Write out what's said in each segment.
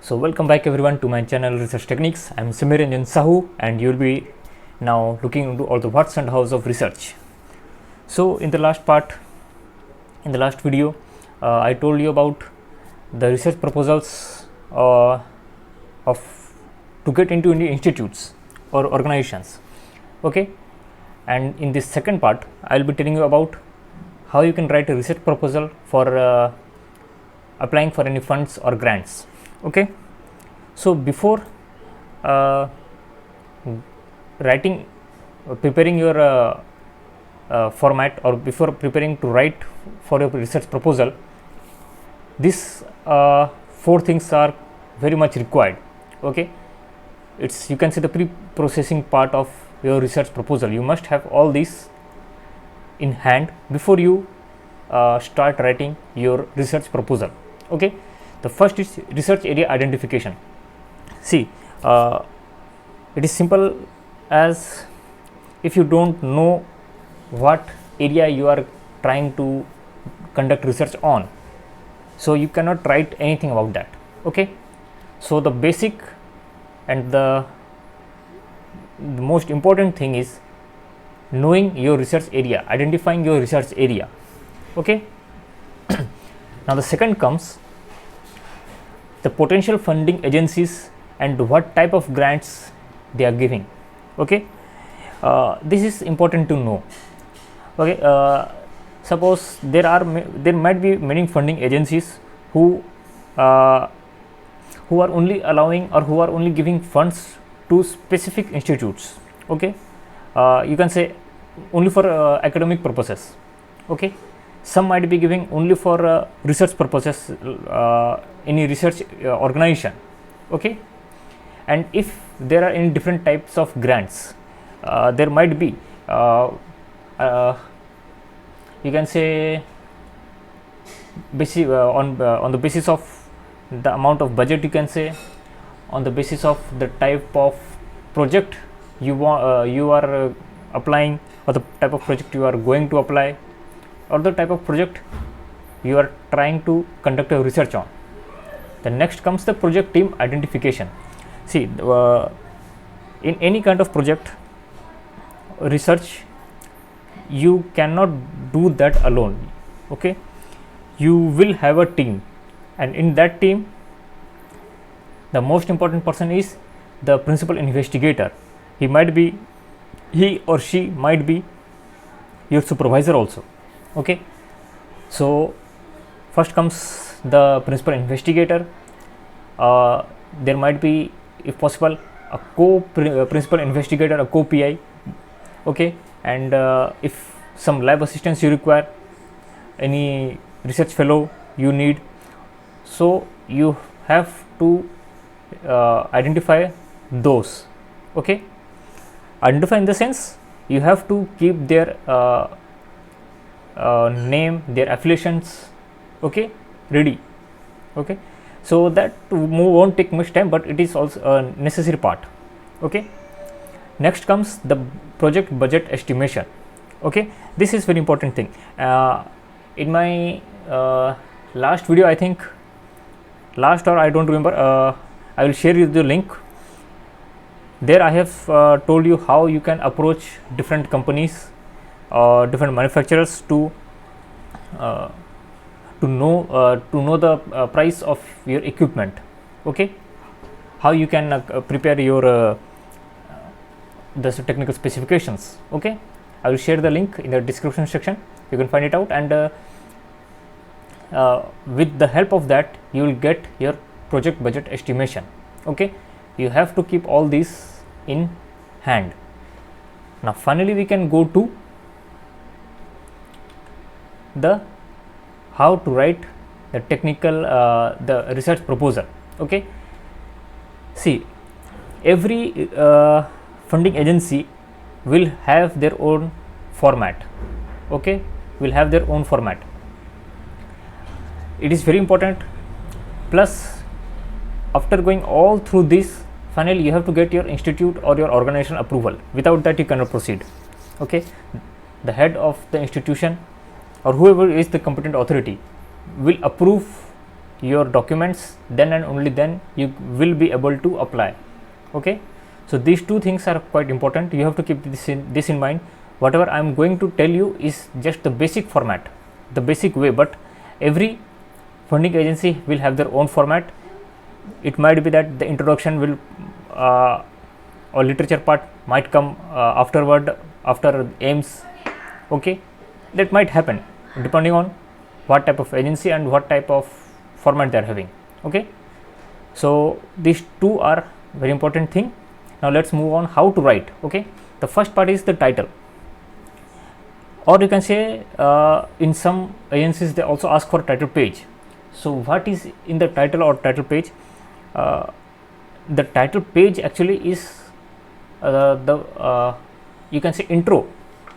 So welcome back everyone to my channel Research Techniques. I am Samir Ranjan Sahu and you will be now looking into all the whats and hows of research. So in the last video, I told you about the research proposals to get into any institutes or organizations. Okay, and in this second part, I will be telling you about how you can write a research proposal for applying for any funds or grants. Okay, so before preparing your format, or before preparing to write for your research proposal, these four things are very much required. Okay, it's, you can say, the pre-processing part of your research proposal. You must have all these in hand before you start writing your research proposal. Okay, the first is research area identification. See, it is simple as, if you don't know what area you are trying to conduct research on, so you cannot write anything about that. Okay, so the basic and the most important thing is knowing your research area, identifying your research area. Okay, now the second comes the potential funding agencies and what type of grants they are giving. Okay, this is important to know. Okay, suppose there might be many funding agencies who are only allowing, or who are only giving funds to specific institutes. Okay, you can say only for academic purposes. Okay, some might be giving only for research purposes, any research organization. Okay, and if there are any different types of grants, there might be you can say on the basis of the amount of budget, you can say, on the basis of the type of project you are applying, or the type of project you are going to apply, or the type of project you are trying to conduct a research on. The next comes the project team identification. See, in any kind of project research, you cannot do that alone. Okay, you will have a team, and in that team the most important person is the principal investigator. He or she might be your supervisor also. Okay, so first comes the principal investigator. There might be, if possible, a principal investigator, a co-PI. Okay, and if some lab assistance you require, any research fellow you need, so you have to identify those. Okay, identify in the sense, you have to keep their name, their affiliations, okay, ready. Okay, so that won't take much time, but it is also a necessary part. Okay, next comes the project budget estimation. Okay, this is very important thing. In my last video, I think last, or I don't remember, I will share you the link. There I have told you how you can approach different companies, different manufacturers to know the price of your equipment. Okay, how you can prepare your the technical specifications. Okay, I will share the link in the description section. You can find it out, and with the help of that, you will get your project budget estimation. Okay, you have to keep all these in hand. Now finally we can go to the how to write the technical the research proposal. Okay, see, every funding agency will have their own format. Okay, will have their own format. It is very important. Plus, after going all through this, finally you have to get your institute or your organization approval. Without that, you cannot proceed. Okay, the head of the institution, or whoever is the competent authority, will approve your documents, then and only then you will be able to apply. Okay, so these two things are quite important. You have to keep this in mind. Whatever I am going to tell you is just the basic format, the basic way, but every funding agency will have their own format. It might be that the introduction will or literature part might come afterward, after aims. Okay, that might happen depending on what type of agency and what type of format they are having. Okay, so these two are very important thing. Now let's move on how to write. Okay, the first part is the title, or you can say in some agencies they also ask for title page. So what is in the title or title page? The title page actually is you can say intro.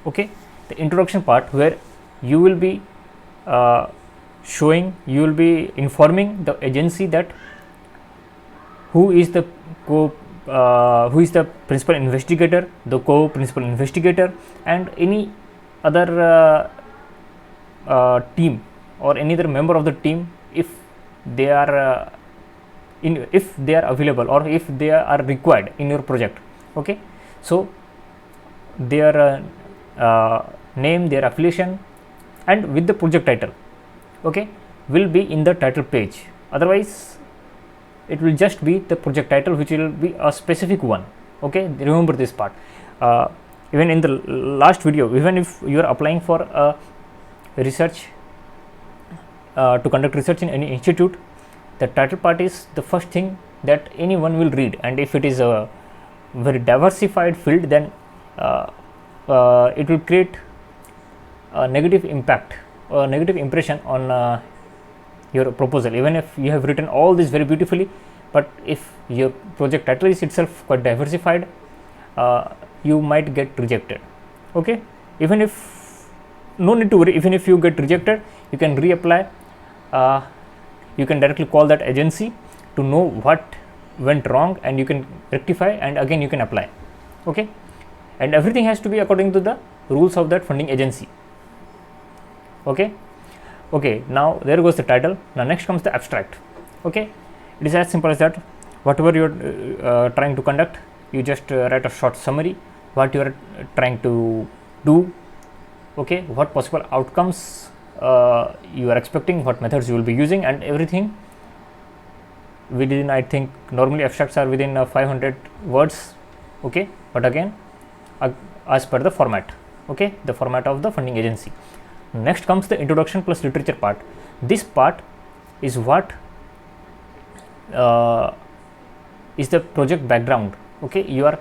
Okay, the introduction part where you will be showing, you will be informing the agency that who is the principal investigator, the co-principal investigator, and any other team or any other member of the team, if they are if they are available or if they are required in your project. Okay, so their name, their affiliation, and with the project title, okay, will be in the title page. Otherwise it will just be the project title, which will be a specific one. Okay, remember this part. Even in the last video, even if you are applying for a research to conduct research in any institute, the title part is the first thing that anyone will read, and if it is a very diversified field, then it will create a negative impact or negative impression on your proposal. Even if you have written all this very beautifully, but if your project title is itself quite diversified, you might get rejected. Okay, even if, no need to worry, even if you get rejected, you can reapply. You can directly call that agency to know what went wrong, and you can rectify, and again you can apply. Okay, and everything has to be according to the rules of that funding agency. Okay, now there goes the title. Now next comes the abstract. Okay, it is as simple as that. Whatever you are trying to conduct, you just write a short summary, what you are trying to do. Okay, what possible outcomes you are expecting, what methods you will be using, and everything within, I think normally abstracts are within 500 words. Okay, but again as per the format. Okay, the format of the funding agency. Next comes the introduction plus literature part. This part is what is the project background. Okay, you are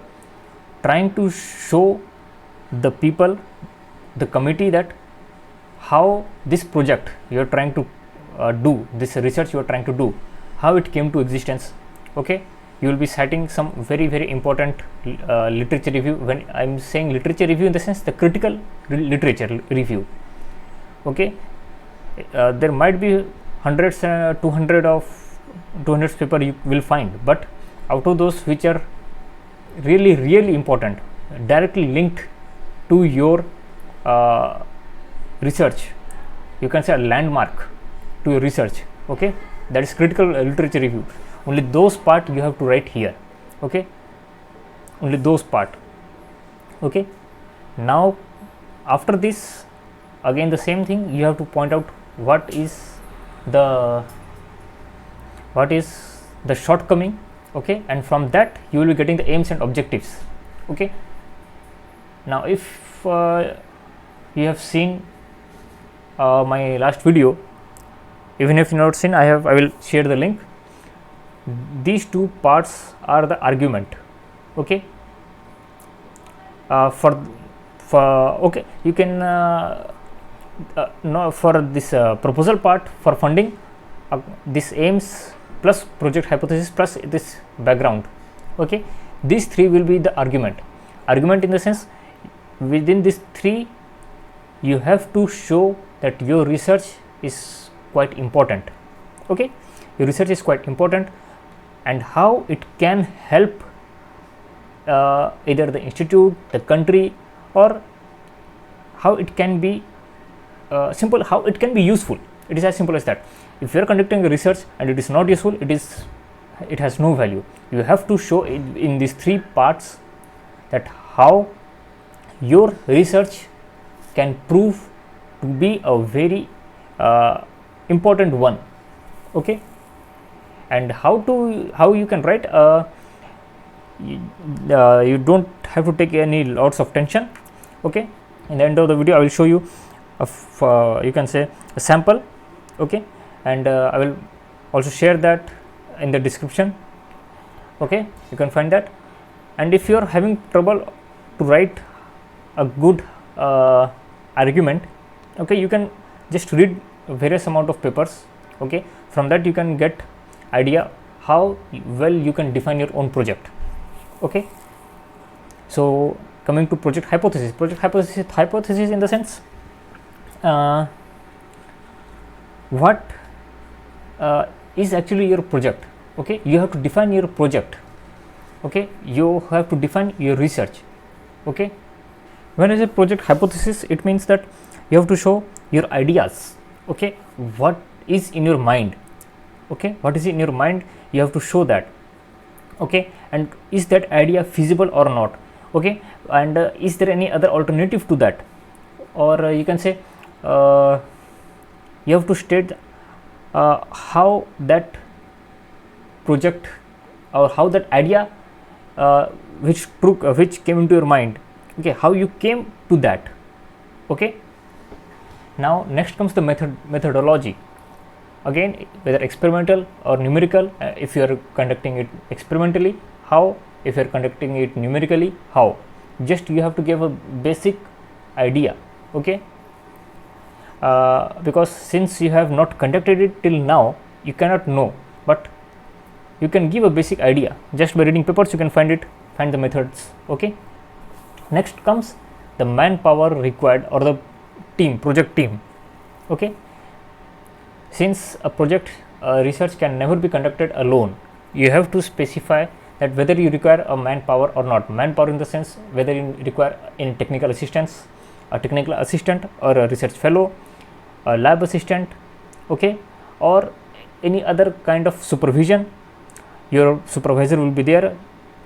trying to show the people, the committee, that how this project you are trying to do, this research you are trying to do, how it came to existence. Okay, you will be citing some very important literature review. When I am saying literature review, in the sense the critical literature review. Okay, there might be hundreds 200 paper you will find, but out of those which are really important, directly linked to your research, you can say a landmark to your research. Okay, that is critical literature review. Only those part you have to write here. Okay, only those part. Okay, now after this, again the same thing, you have to point out what is the shortcoming. Okay, and from that you will be getting the aims and objectives. Okay, now if you have seen my last video, even if you not seen, I will share the link. These two parts are the argument. Okay, okay, you can no, for this proposal part for funding, this aims plus project hypothesis plus this background. Okay, these three will be the argument. In the sense, within these three you have to show that your research is quite important. Okay, your research is quite important, and how it can help either the institute, the country, or how it can be how it can be useful. It is as simple as that. If you are conducting a research and it is not useful, it has no value. You have to show in these three parts that how your research can prove to be a very important one. Okay, and how you can write you don't have to take any lots of tension. Okay, in the end of the video I will show you you can say a sample. Okay, and I will also share that in the description. Okay, you can find that. And if you are having trouble to write a good argument, okay, you can just read various amount of papers. Okay, from that you can get idea how well you can define your own project. Okay, so coming to project hypothesis in the sense what is actually your project. Okay, you have to define your project. Okay, you have to define your research. Okay, when I say project hypothesis, it means that you have to show your ideas. Okay, what is in your mind. Okay, what is in your mind, you have to show that. Okay, and is that idea feasible or not. Okay, and is there any other alternative to that, or you can say you have to state how that project or how that idea which came into your mind. Okay, how you came to that. Okay, now next comes the methodology. Again, whether experimental or numerical. If you are conducting it experimentally, how? If you are conducting it numerically, how? Just you have to give a basic idea. Okay, because since you have not conducted it till now, you cannot know, but you can give a basic idea. Just by reading papers you can find the methods. Okay, next comes the manpower required or the project team. Okay, since a project research can never be conducted alone, you have to specify that whether you require a manpower or not. Manpower in the sense whether you require any technical assistance, a technical assistant or a research fellow, a lab assistant. Okay, or any other kind of supervision. Your supervisor will be there.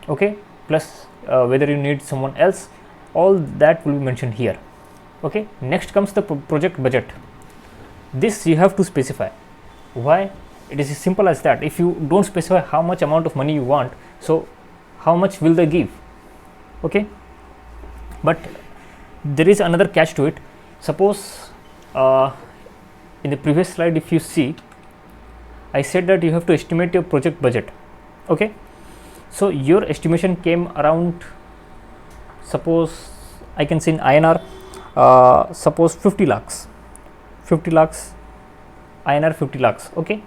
Okay, plus whether you need someone else, all that will be mentioned here. Okay, next comes the project budget. This you have to specify. Why? It is as simple as that. If you don't specify how much amount of money you want, so how much will they give? Okay, but there is another catch to it. Suppose in the previous slide, if you see, I said that you have to estimate your project budget. Okay, so your estimation came around, suppose I can say in INR, suppose 50 lakhs INR 50 lakhs. Okay,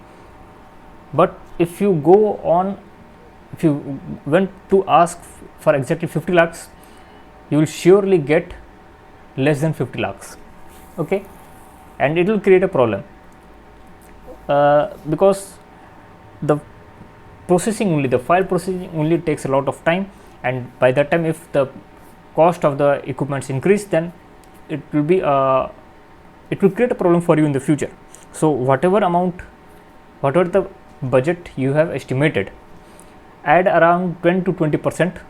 but if you went to ask for exactly 50 lakhs, you will surely get less than 50 lakhs. Okay, and it will create a problem because the file processing only takes a lot of time, and by that time if the cost of the equipments increase, then it will create a problem for you in the future. So whatever the budget you have estimated, add around 10 to 20%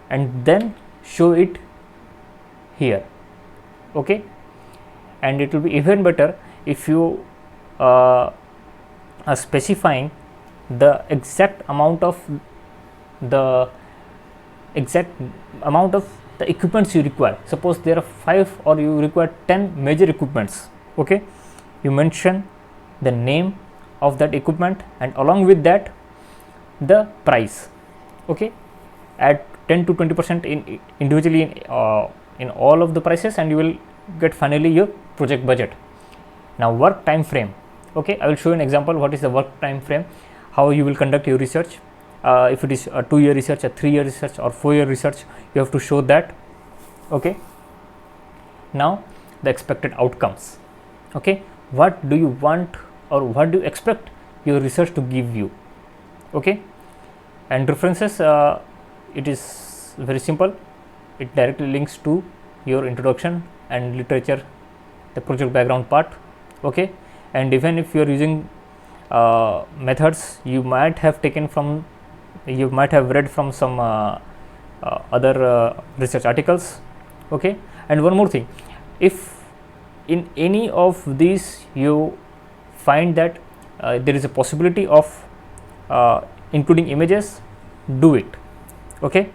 and then show it here. Okay, and it will be even better if you are specifying the exact amount of the equipments you require. Suppose there are 5 or you require 10 major equipments. Okay, you mention the name of that equipment and along with that the price. Okay, add 10 to 20% individually in all of the prices, and you will get finally your project budget. Now work time frame. Okay, I will show you an example what is the work time frame, how you will conduct your research. If it is a 2-year research, a 3-year research or 4-year research, you have to show that. Okay, now the expected outcomes. Okay, what do you want or what do you expect your research to give you? Okay, and references, it is very simple. It directly links to your introduction and literature, the project background part. Okay, and even if you are using methods you might have taken from, you might have read from some other research articles. Okay, and one more thing, if in any of these you find that there is a possibility of including images, do it. Okay,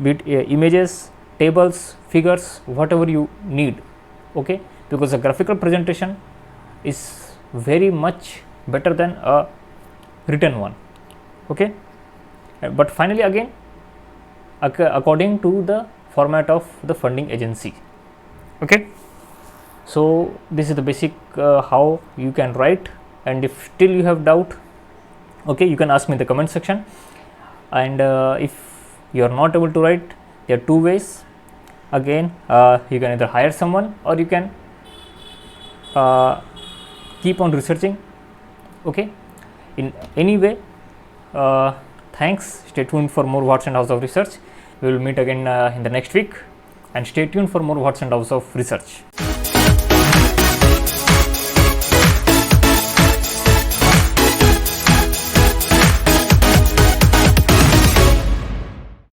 be it images, tables, figures, whatever you need. Okay, because a graphical presentation is very much better than a written one. Okay, but finally again according to the format of the funding agency. Okay, so this is the basic how you can write, and if still you have doubt, okay, you can ask me in the comment section. And if you are not able to write, there are two ways. Again, you can either hire someone, or you can keep on researching. Okay, in any way, thanks. Stay tuned for more What's and Hows of Research. We will meet again in the next week, and stay tuned for more What's and Hows of Research.